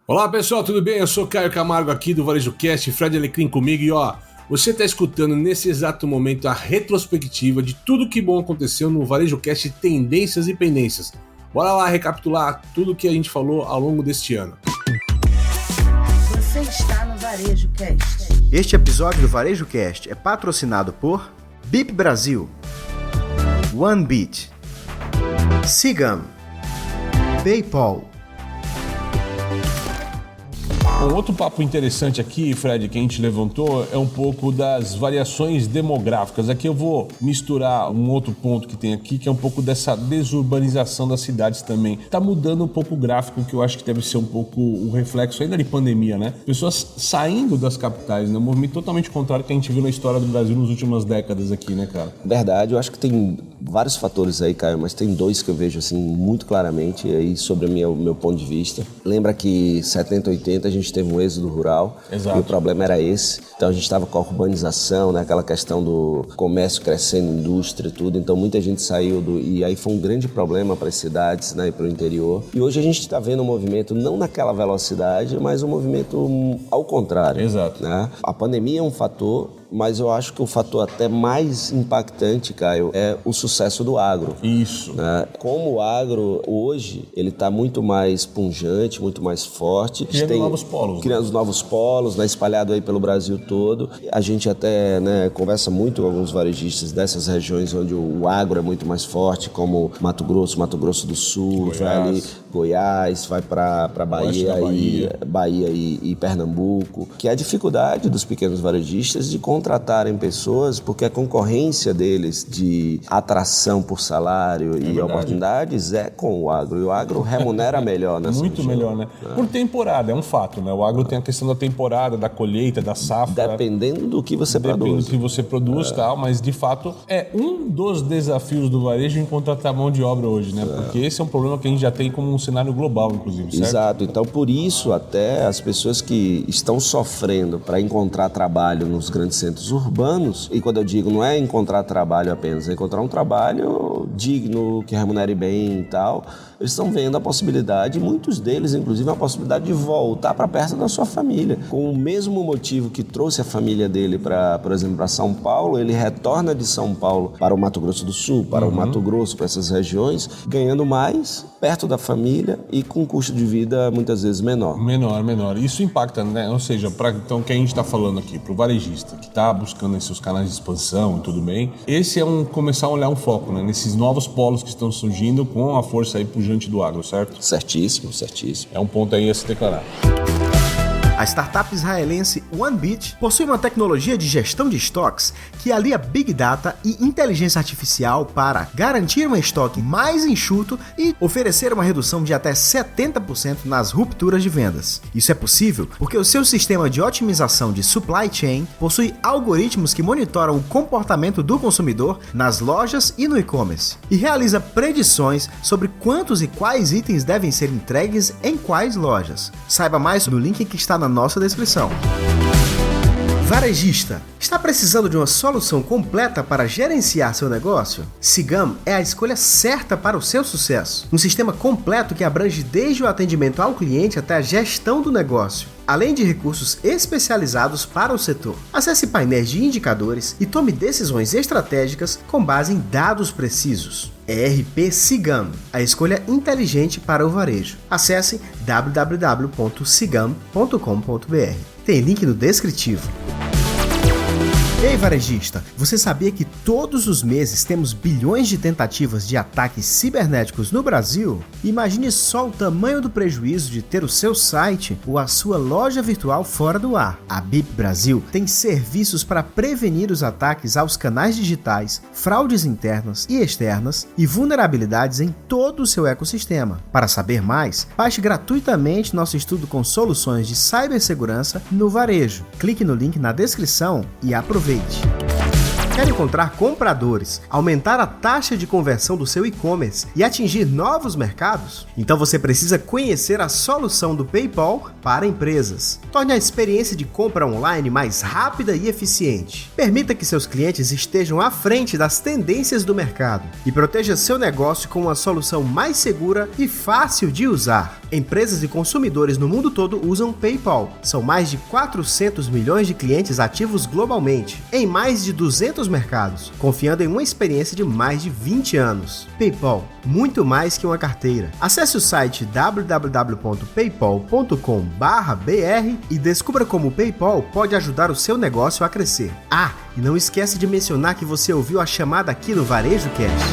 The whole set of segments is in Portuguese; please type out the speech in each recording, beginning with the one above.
Olá pessoal, tudo bem? Eu sou Caio Camargo aqui do Varejo Cast, Fred Alecrim comigo e você está escutando nesse exato momento a retrospectiva de tudo que bom aconteceu no Varejo Cast Tendências e Pendências. Bora lá recapitular tudo que a gente falou ao longo deste ano. Você está no Varejo Cast. Este episódio do Varejo Cast é patrocinado por BIP Brasil, OneBit, Cigam, PayPal. Um outro papo interessante aqui, Fred, que a gente levantou é um pouco das variações demográficas. Aqui eu vou misturar um outro ponto que tem aqui, que é um pouco dessa desurbanização das cidades também. Tá mudando um pouco o gráfico, que eu acho que deve ser um pouco o reflexo ainda de pandemia, né? Pessoas saindo das capitais, né? Um movimento totalmente contrário que a gente viu na história do Brasil nas últimas décadas aqui, né, cara? Verdade, eu acho que tem vários fatores aí, Caio, mas tem dois que eu vejo assim muito claramente aí sobre o meu ponto de vista. Lembra que 70, 80 a gente teve um êxodo rural. Exato. E o problema era esse. Então a gente estava com a urbanização, né, aquela questão do comércio crescendo, indústria, tudo. Então muita gente saiu e aí foi um grande problema para as cidades, né, e para o interior. E hoje a gente está vendo um movimento não naquela velocidade, mas um movimento ao contrário. Exato. Né? A pandemia é um fator, mas eu acho que o fator até mais impactante, Caio, é o sucesso do agro. Isso. Né? Como o agro hoje, ele está muito mais pungente, muito mais forte. Criando novos polos. Criando novos polos, né? Espalhado aí pelo Brasil todo. A gente até, né, conversa muito com alguns varejistas dessas regiões onde o agro é muito mais forte, como Mato Grosso do Sul, Goiás. vai ali Goiás, vai para Bahia e Pernambuco, que é a dificuldade dos pequenos varejistas de contratarem pessoas, porque a concorrência deles de atração por salário e oportunidades é com o agro. E o agro remunera melhor nessa Muito região. melhor, né? Por temporada, é um fato, né? O agro tem a questão da temporada, da colheita, da safra. Dependendo do que você Depende produz. do que você produz, tal, mas de fato é um dos desafios do varejo em contratar mão de obra hoje, né? Porque esse é um problema que a gente já tem como um cenário global, inclusive, certo? Exato. Então, por isso, até as pessoas que estão sofrendo para encontrar trabalho nos grandes centros urbanos, e quando eu digo não é encontrar trabalho apenas, é encontrar um trabalho digno, que remunere bem e tal, eles estão vendo a possibilidade, muitos deles, inclusive, a possibilidade de voltar para perto da sua família. Com o mesmo motivo que trouxe a família dele, por exemplo, para São Paulo, ele retorna de São Paulo para o Mato Grosso do Sul, para o Mato Grosso, para essas regiões, ganhando mais, perto da família e com custo de vida muitas vezes menor. Menor. Isso impacta, né? Ou seja, então o que a gente está falando aqui, para o varejista que está buscando esses canais de expansão e tudo bem, esse é começar a olhar um foco, né? Nesses novos polos que estão surgindo com a força aí pujante do agro, certo? Certíssimo. É um ponto aí a se declarar. A startup israelense OneBit possui uma tecnologia de gestão de estoques que alia Big Data e inteligência artificial para garantir um estoque mais enxuto e oferecer uma redução de até 70% nas rupturas de vendas. Isso é possível porque o seu sistema de otimização de supply chain possui algoritmos que monitoram o comportamento do consumidor nas lojas e no e-commerce e realiza predições sobre quantos e quais itens devem ser entregues em quais lojas. Saiba mais no link que está na nossa descrição. Varejista, está precisando de uma solução completa para gerenciar seu negócio? Cigam é a escolha certa para o seu sucesso. Um sistema completo que abrange desde o atendimento ao cliente até a gestão do negócio, além de recursos especializados para o setor. Acesse painéis de indicadores e tome decisões estratégicas com base em dados precisos. ERP Cigam, a escolha inteligente para o varejo. Acesse www.cigam.com.br. Tem link no descritivo. Ei, varejista, você sabia que todos os meses temos bilhões de tentativas de ataques cibernéticos no Brasil? Imagine só o tamanho do prejuízo de ter o seu site ou a sua loja virtual fora do ar. A BIP Brasil tem serviços para prevenir os ataques aos canais digitais, fraudes internas e externas e vulnerabilidades em todo o seu ecossistema. Para saber mais, baixe gratuitamente nosso estudo com soluções de cibersegurança no varejo. Clique no link na descrição e aproveite. Quer encontrar compradores, aumentar a taxa de conversão do seu e-commerce e atingir novos mercados? Então você precisa conhecer a solução do PayPal para empresas. Torne a experiência de compra online mais rápida e eficiente. Permita que seus clientes estejam à frente das tendências do mercado e proteja seu negócio com uma solução mais segura e fácil de usar. Empresas e consumidores no mundo todo usam PayPal. São mais de 400 milhões de clientes ativos globalmente, em mais de 200 mercados, confiando em uma experiência de mais de 20 anos. PayPal, muito mais que uma carteira. Acesse o site www.paypal.com/br e descubra como o PayPal pode ajudar o seu negócio a crescer. E não esquece de mencionar que você ouviu a chamada aqui no Varejo Cast.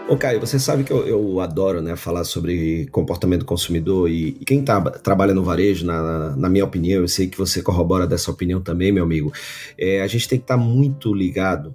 Ô Caio, você sabe que eu adoro, né, falar sobre comportamento do consumidor e quem trabalha no varejo, na minha opinião, eu sei que você corrobora dessa opinião também, meu amigo, a gente tem que estar muito ligado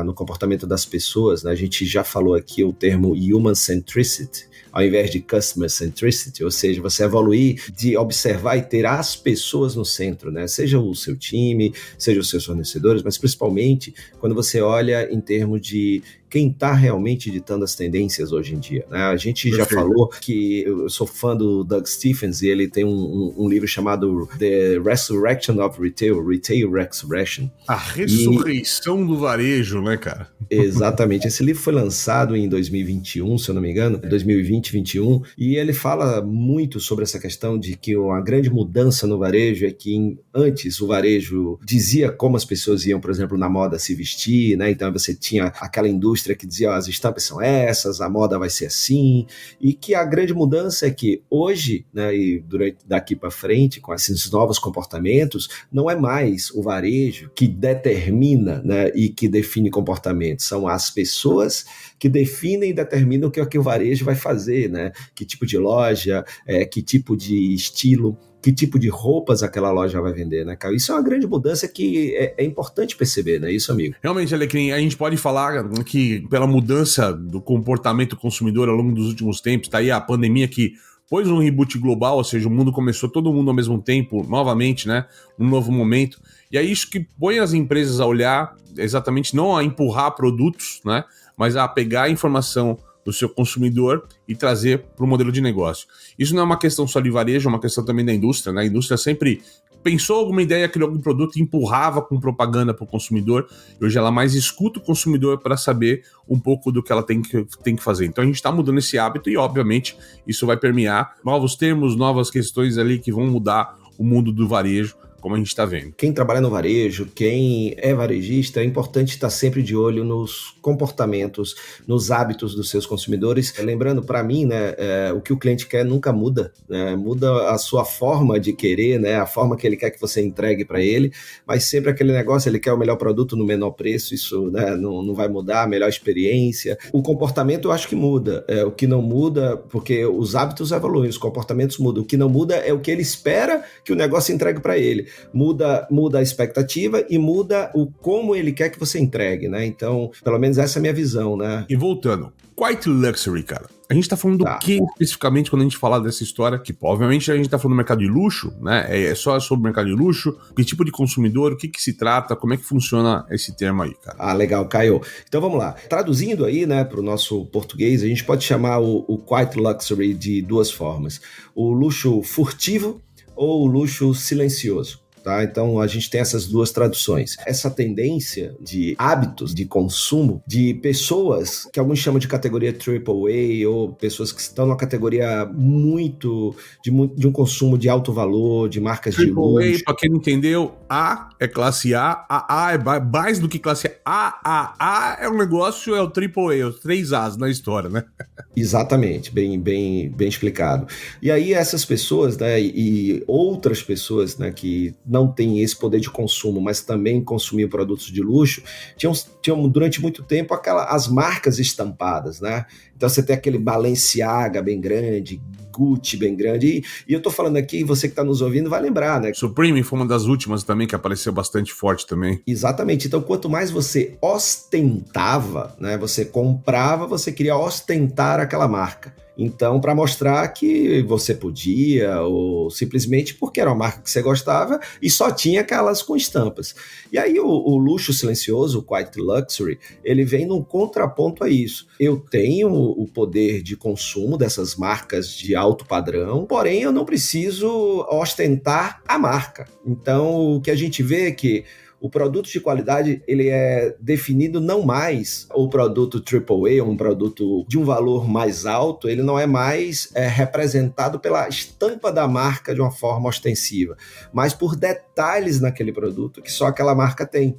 no comportamento das pessoas, né? A gente já falou aqui o termo Human Centricity, ao invés de Customer Centricity, ou seja, você evoluir de observar e ter as pessoas no centro, né? Seja o seu time, seja os seus fornecedores, mas principalmente quando você olha em termos de quem está realmente ditando as tendências hoje em dia, né? A gente já falou que eu sou fã do Doug Stephens e ele tem um livro chamado The Resurrection of Retail, Retail Resurrection. A ressurreição do varejo, né, cara? Exatamente. Esse livro foi lançado em 2021, se eu não me engano, 2020, 2021, e ele fala muito sobre essa questão de que uma grande mudança no varejo é que antes o varejo dizia como as pessoas iam, por exemplo, na moda se vestir, né? Então você tinha aquela indústria que dizia, as estampas são essas, a moda vai ser assim, e que a grande mudança é que hoje, né, e daqui para frente, com esses novos comportamentos, não é mais o varejo que determina, né, e que define comportamento, são as pessoas que definem e determinam o que o varejo vai fazer, né? Que tipo de loja, que tipo de estilo, que tipo de roupas aquela loja vai vender, né, cara? Isso é uma grande mudança que é importante perceber, né? Isso, amigo. Realmente, Alecrim, a gente pode falar que pela mudança do comportamento do consumidor ao longo dos últimos tempos, tá aí a pandemia que pôs um reboot global, ou seja, o mundo começou todo mundo ao mesmo tempo, novamente, né? Num novo momento. E é isso que põe as empresas a olhar, exatamente não a empurrar produtos, né? Mas a pegar a informação do seu consumidor e trazer para o modelo de negócio. Isso não é uma questão só de varejo, é uma questão também da indústria, né? A indústria sempre pensou alguma ideia, criou algum produto e empurrava com propaganda para o consumidor. E hoje ela mais escuta o consumidor para saber um pouco do que ela tem que fazer. Então a gente está mudando esse hábito e, obviamente, isso vai permear novos termos, novas questões ali que vão mudar o mundo do varejo, como a gente está vendo. Quem trabalha no varejo, quem é varejista, é importante estar sempre de olho nos comportamentos, nos hábitos dos seus consumidores. Lembrando, para mim, né, o que o cliente quer nunca muda, né? Muda a sua forma de querer, né, a forma que ele quer que você entregue para ele, mas sempre aquele negócio, ele quer o melhor produto no menor preço, isso, né, não vai mudar, a melhor experiência. O comportamento eu acho que muda, o que não muda, porque os hábitos evoluem, os comportamentos mudam, o que não muda é o que ele espera que o negócio entregue para ele. Muda a expectativa e muda o como ele quer que você entregue, né? Então, pelo menos essa é a minha visão, né? E voltando, Quiet Luxury, cara. A gente tá falando do que especificamente quando a gente fala dessa história? Que, obviamente, a gente tá falando do mercado de luxo, né? É só sobre o mercado de luxo, que tipo de consumidor, o que se trata, como é que funciona esse termo aí, cara? Legal, Caio. Então vamos lá. Traduzindo aí, né, para o nosso português, a gente pode chamar o Quiet Luxury de duas formas. O luxo furtivo ou o luxo silencioso. Tá? Então a gente tem essas duas traduções. Essa tendência de hábitos de consumo de pessoas que alguns chamam de categoria AAA ou pessoas que estão numa categoria de um consumo de alto valor, de marcas de luxo. Para quem não entendeu, A é classe A é mais do que classe A. A é um negócio, é o AAA, os 3 As na história, né? Exatamente, bem explicado. E aí essas pessoas, né, e outras pessoas, né, que não têm esse poder de consumo, mas também consumiam produtos de luxo, tinham durante muito tempo as marcas estampadas, né? Então Então você tem aquele Balenciaga bem grande, Gucci bem grande, e eu tô falando aqui, você que tá nos ouvindo vai lembrar, né? Supreme foi uma das últimas também que apareceu bastante forte também. Exatamente, então quanto mais você ostentava, né, você comprava, você queria ostentar aquela marca. Então, para mostrar que você podia, ou simplesmente porque era uma marca que você gostava e só tinha aquelas com estampas. E aí o luxo silencioso, o Quiet Luxury, ele vem num contraponto a isso. Eu tenho o poder de consumo dessas marcas de alto padrão, porém eu não preciso ostentar a marca. Então, o que a gente vê é que o produto de qualidade, ele é definido não mais, o produto AAA, um produto de um valor mais alto, ele não é mais representado pela estampa da marca de uma forma ostensiva, mas por detalhes naquele produto que só aquela marca tem.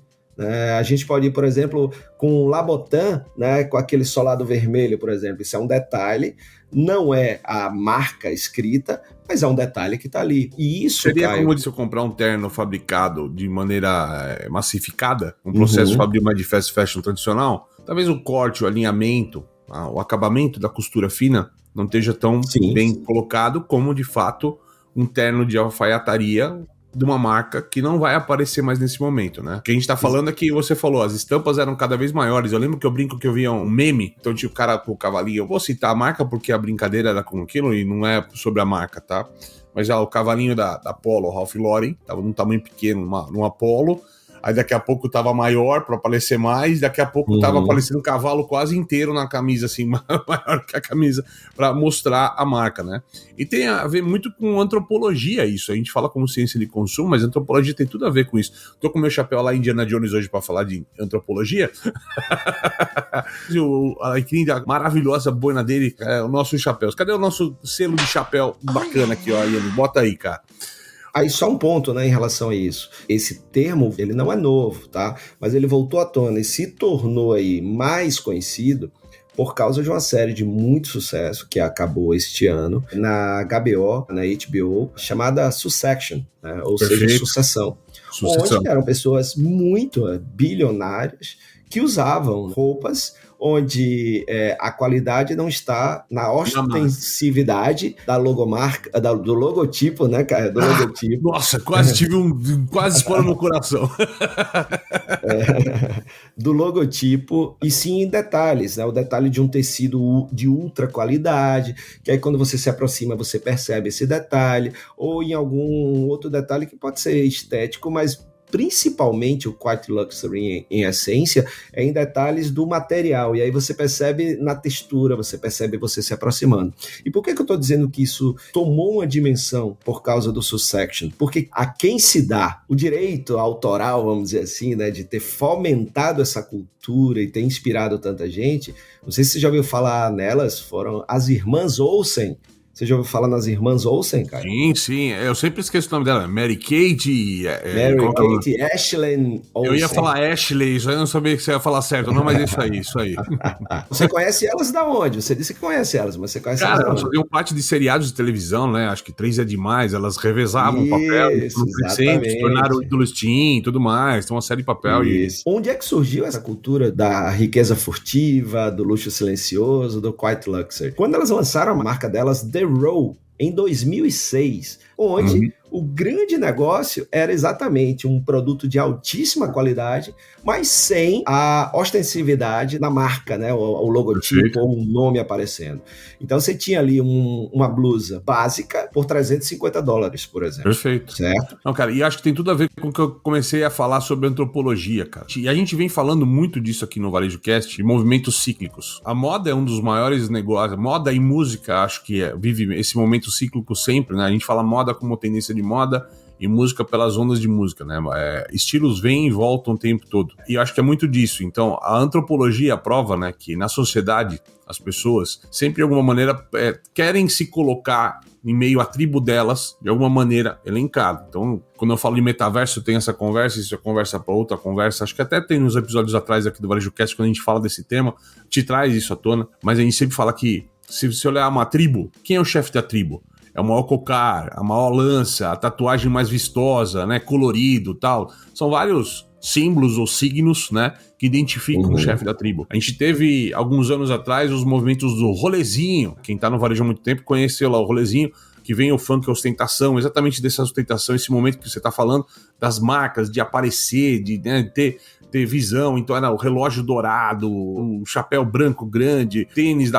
A gente pode ir, por exemplo, com o Labotan, né, com aquele solado vermelho, por exemplo. Isso é um detalhe, não é a marca escrita, mas é um detalhe que está ali. E isso, seria, Caio, como se eu comprar um terno fabricado de maneira massificada, um processo de fabrico mais de fast fashion tradicional, talvez o corte, o alinhamento, o acabamento da costura fina não esteja tão bem colocado como, de fato, um terno de alfaiataria de uma marca que não vai aparecer mais nesse momento, né? O que a gente tá falando é que você falou, as estampas eram cada vez maiores. Eu lembro que eu brinco que eu via um meme, então tinha o cara com o cavalinho. Eu vou citar a marca porque a brincadeira era com aquilo e não é sobre a marca, tá? Mas já o cavalinho da Polo, Ralph Lauren, tava num tamanho pequeno, numa Polo. Aí daqui a pouco tava maior para aparecer mais, daqui a pouco tava aparecendo um cavalo quase inteiro na camisa, assim, maior que a camisa, para mostrar a marca, né? E tem a ver muito com antropologia isso. A gente fala como ciência de consumo, mas antropologia tem tudo a ver com isso. Tô com meu chapéu lá em Indiana Jones hoje para falar de antropologia. A linda, maravilhosa boina dele, o nosso chapéu. Cadê o nosso selo de chapéu bacana aqui, ó, Ian? Bota aí, cara. Aí só um ponto, né, em relação a isso. Esse termo, ele não é novo, tá? Mas ele voltou à tona e se tornou aí mais conhecido por causa de uma série de muito sucesso que acabou este ano na HBO, na HBO, chamada Succession, né? Ou seja, Sucessão. Onde eram pessoas muito bilionárias que usavam roupas onde a qualidade não está na ostensividade da logomarca, do logotipo, né, cara? Do logotipo. Nossa, quase tive quase explora no coração. Do logotipo, e sim em detalhes, né? O detalhe de um tecido de ultra qualidade, que aí quando você se aproxima, você percebe esse detalhe, ou em algum outro detalhe que pode ser estético, mas principalmente o Quiet Luxury em essência, é em detalhes do material, e aí você percebe na textura, você percebe você se aproximando. E por que eu estou dizendo que isso tomou uma dimensão por causa do Succession? Porque a quem se dá o direito autoral, vamos dizer assim, né, de ter fomentado essa cultura e ter inspirado tanta gente, não sei se você já ouviu falar nelas, foram as irmãs Olsen. Você já ouviu falar nas irmãs Olsen, cara? Sim. Eu sempre esqueço o nome dela. Mary Kate... Mary Kate, Ashley Olsen. Eu ia falar Ashley, eu não sabia que você ia falar certo. Não, mas é isso aí. Você conhece elas da onde? Você disse que conhece elas, mas você conhece elas da onde? Elas faziam parte de seriados de televisão, né? Acho que 3 é demais. Elas revezavam o papel. Se tornaram ídolos teen e tudo mais. Tem uma série de papel. Onde é que surgiu essa cultura da riqueza furtiva, do luxo silencioso, do Quiet Luxury? Quando elas lançaram a marca delas, The Row, em 2006, onde o grande negócio era exatamente um produto de altíssima qualidade, mas sem a ostensividade na marca, né? O logotipo ou o nome aparecendo. Então você tinha ali uma blusa básica por $350, por exemplo. Perfeito. Certo? Não, cara, e acho que tem tudo a ver com o que eu comecei a falar sobre antropologia, cara. E a gente vem falando muito disso aqui no Varejo Cast, de movimentos cíclicos. A moda é um dos maiores negócios. Moda e música, acho que vive esse momento cíclico sempre, né? A gente fala moda como tendência de moda e música pelas ondas de música, né? Estilos vêm e voltam o tempo todo. E eu acho que é muito disso. Então, a antropologia prova, né, que na sociedade as pessoas sempre de alguma maneira querem se colocar em meio à tribo delas, de alguma maneira elencado. Então, quando eu falo de metaverso, tem essa conversa, isso é conversa para outra conversa. Acho que até tem nos episódios atrás aqui do Varejo Cast, quando a gente fala desse tema, te traz isso à tona. Mas a gente sempre fala que, se você olhar uma tribo, quem é o chefe da tribo? É o maior cocar, a maior lança, a tatuagem mais vistosa, né, colorido e tal. São vários símbolos ou signos, né, que identificam o chefe da tribo. A gente teve, alguns anos atrás, os movimentos do rolezinho. Quem tá no varejo há muito tempo conheceu lá o rolezinho, que vem o funk, a ostentação, exatamente dessa ostentação, esse momento que você tá falando, das marcas, de aparecer, de, né, ter visão. Então era o relógio dourado, o chapéu branco grande, tênis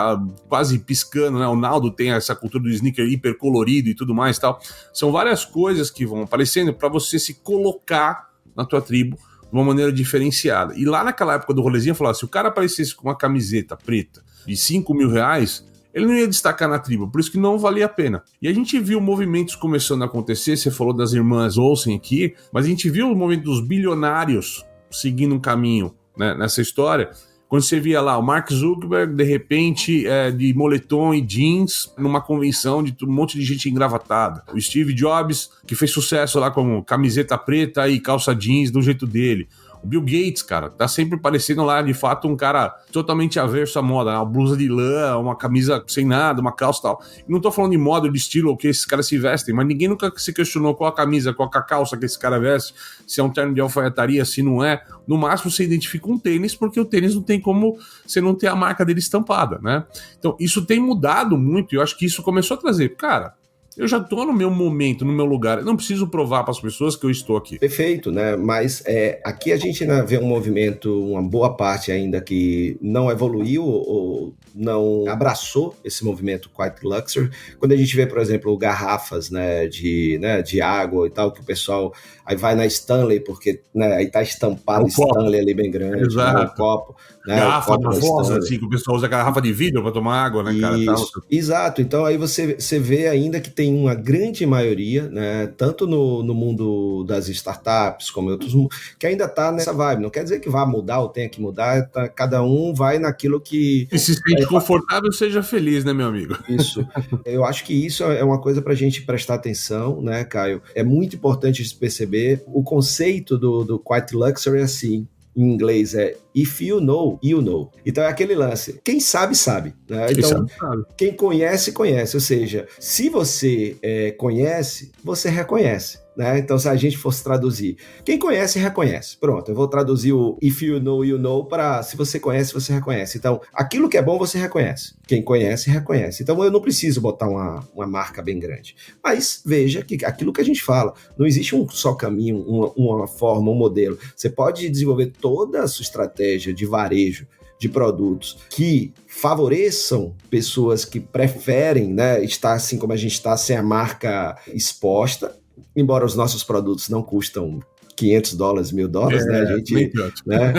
quase piscando, né? O Naldo tem essa cultura do sneaker hiper colorido e tudo mais e tal. São várias coisas que vão aparecendo para você se colocar na tua tribo de uma maneira diferenciada. E lá naquela época do rolezinho, eu falava, se o cara aparecesse com uma camiseta preta de R$5.000, ele não ia destacar na tribo, por isso que não valia a pena. E a gente viu movimentos começando a acontecer, você falou das irmãs Olsen aqui, mas a gente viu o movimento dos bilionários seguindo um caminho, né, nessa história, quando você via lá o Mark Zuckerberg, de repente, de moletom e jeans, numa convenção de um monte de gente engravatada. O Steve Jobs, que fez sucesso lá com camiseta preta e calça jeans do jeito dele. O Bill Gates, cara, tá sempre parecendo lá, de fato, um cara totalmente averso à moda. Uma blusa de lã, uma camisa sem nada, uma calça e tal. E não tô falando de moda, de estilo, ou que esses caras se vestem, mas ninguém nunca se questionou qual a camisa, qual a calça que esse cara veste, se é um terno de alfaiataria, se não é. No máximo, você identifica um tênis, porque o tênis não tem como você não ter a marca dele estampada, né? Então, isso tem mudado muito, e eu acho que isso começou a trazer, cara, eu já tô no meu momento, no meu lugar. Eu não preciso provar para as pessoas que eu estou aqui. Perfeito, né? Mas aqui a gente vê um movimento, uma boa parte ainda que não evoluiu ou não abraçou esse movimento Quiet Luxury. Quando a gente vê, por exemplo, garrafas, né, de água e tal, que o pessoal aí vai na Stanley, porque, né, aí tá estampado Stanley ali bem grande, né, o copo. Né, garrafa da Fossa, assim, que o pessoal usa garrafa de vidro para tomar água, né, cara? Isso, exato. Então aí você vê ainda que tem uma grande maioria, né, tanto no mundo das startups como em outros, que ainda tá nessa vibe. Não quer dizer que vá mudar ou tenha que mudar, cada um vai naquilo que... E se sente confortável, seja feliz, né, meu amigo? Isso. Eu acho que isso é uma coisa pra gente prestar atenção, né, Caio? É muito importante se perceber. O conceito do Quiet Luxury é assim, em inglês é if you know, you know. Então é aquele lance, quem sabe, sabe. Né? Então, quem conhece, conhece. Ou seja, se você conhece, você reconhece. Né? Então, se a gente fosse traduzir, quem conhece, reconhece. Pronto, eu vou traduzir o if you know, you know para se você conhece, você reconhece. Então, aquilo que é bom, você reconhece. Quem conhece, reconhece. Então, eu não preciso botar uma marca bem grande. Mas veja que aquilo que a gente fala, não existe um só caminho, uma forma, um modelo. Você pode desenvolver toda a sua estratégia de varejo, de produtos que favoreçam pessoas que preferem, né, estar assim como a gente está, sem a marca exposta. Embora os nossos produtos não custam $500, $1.000, né? A gente, né?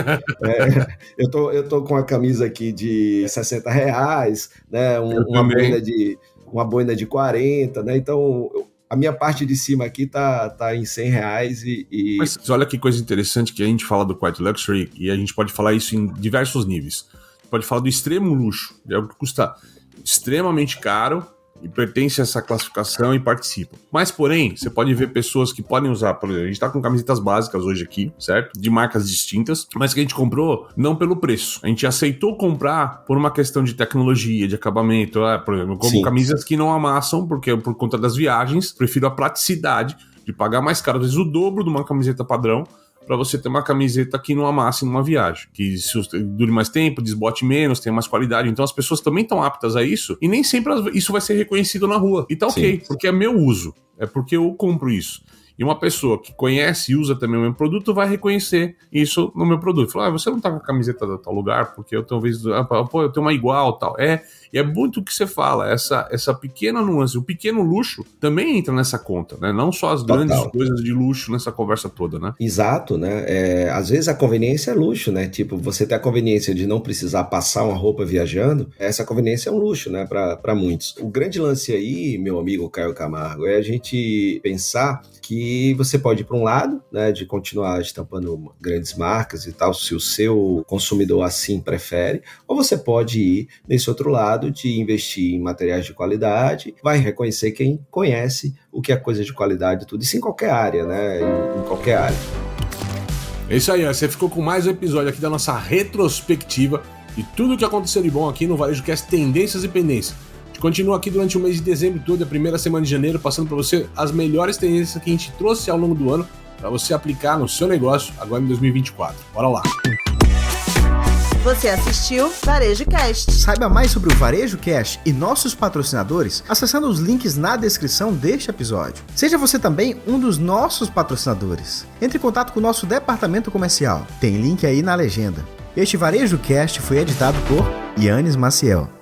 Eu tô com a camisa aqui de R$60, né? Uma boina de 40, né? Então, a minha parte de cima aqui tá em R$100 e... Mas olha que coisa interessante que a gente fala do Quiet Luxury e a gente pode falar isso em diversos níveis. Pode falar do extremo luxo, é algo que custa extremamente caro e pertence a essa classificação e participa. Mas, porém, você pode ver pessoas que podem usar, por exemplo, a gente tá com camisetas básicas hoje aqui, certo? De marcas distintas, mas que a gente comprou não pelo preço. A gente aceitou comprar por uma questão de tecnologia, de acabamento, por exemplo, eu compro camisas que não amassam, porque por conta das viagens, prefiro a praticidade de pagar mais caro, às vezes o dobro de uma camiseta padrão, para você ter uma camiseta que não amasse numa viagem, que dure mais tempo, desbote menos, tenha mais qualidade. Então as pessoas também estão aptas a isso, e nem sempre isso vai ser reconhecido na rua. E tá ok, porque é meu uso, é porque eu compro isso. E uma pessoa que conhece e usa também o meu produto vai reconhecer isso no meu produto. Falar, você não tá com a camiseta de tal lugar, porque eu talvez, eu tenho uma igual, tal. E é muito o que você fala, essa pequena nuance, o pequeno luxo também entra nessa conta, né? Não só as grandes coisas de luxo nessa conversa toda, né? Exato, né? Às vezes a conveniência é luxo, né? Tipo, você ter a conveniência de não precisar passar uma roupa viajando, essa conveniência é um luxo, né? Para muitos. O grande lance aí, meu amigo Caio Camargo, é a gente pensar que você pode ir para um lado, né, de continuar estampando grandes marcas e tal, se o seu consumidor assim prefere, ou você pode ir nesse outro lado de investir em materiais de qualidade, vai reconhecer quem conhece o que é coisa de qualidade e tudo, isso em qualquer área, né, em qualquer área. É isso aí, você ficou com mais um episódio aqui da nossa retrospectiva de tudo o que aconteceu de bom aqui no Varejo Cast Tendências e Pendências. A gente continua aqui durante o mês de dezembro todo, a primeira semana de janeiro, passando para você as melhores tendências que a gente trouxe ao longo do ano para você aplicar no seu negócio agora em 2024. Bora lá! Você assistiu Varejo Cast. Saiba mais sobre o Varejo Cast e nossos patrocinadores acessando os links na descrição deste episódio. Seja você também um dos nossos patrocinadores. Entre em contato com o nosso departamento comercial. Tem link aí na legenda. Este Varejo Cast foi editado por Yannis Maciel.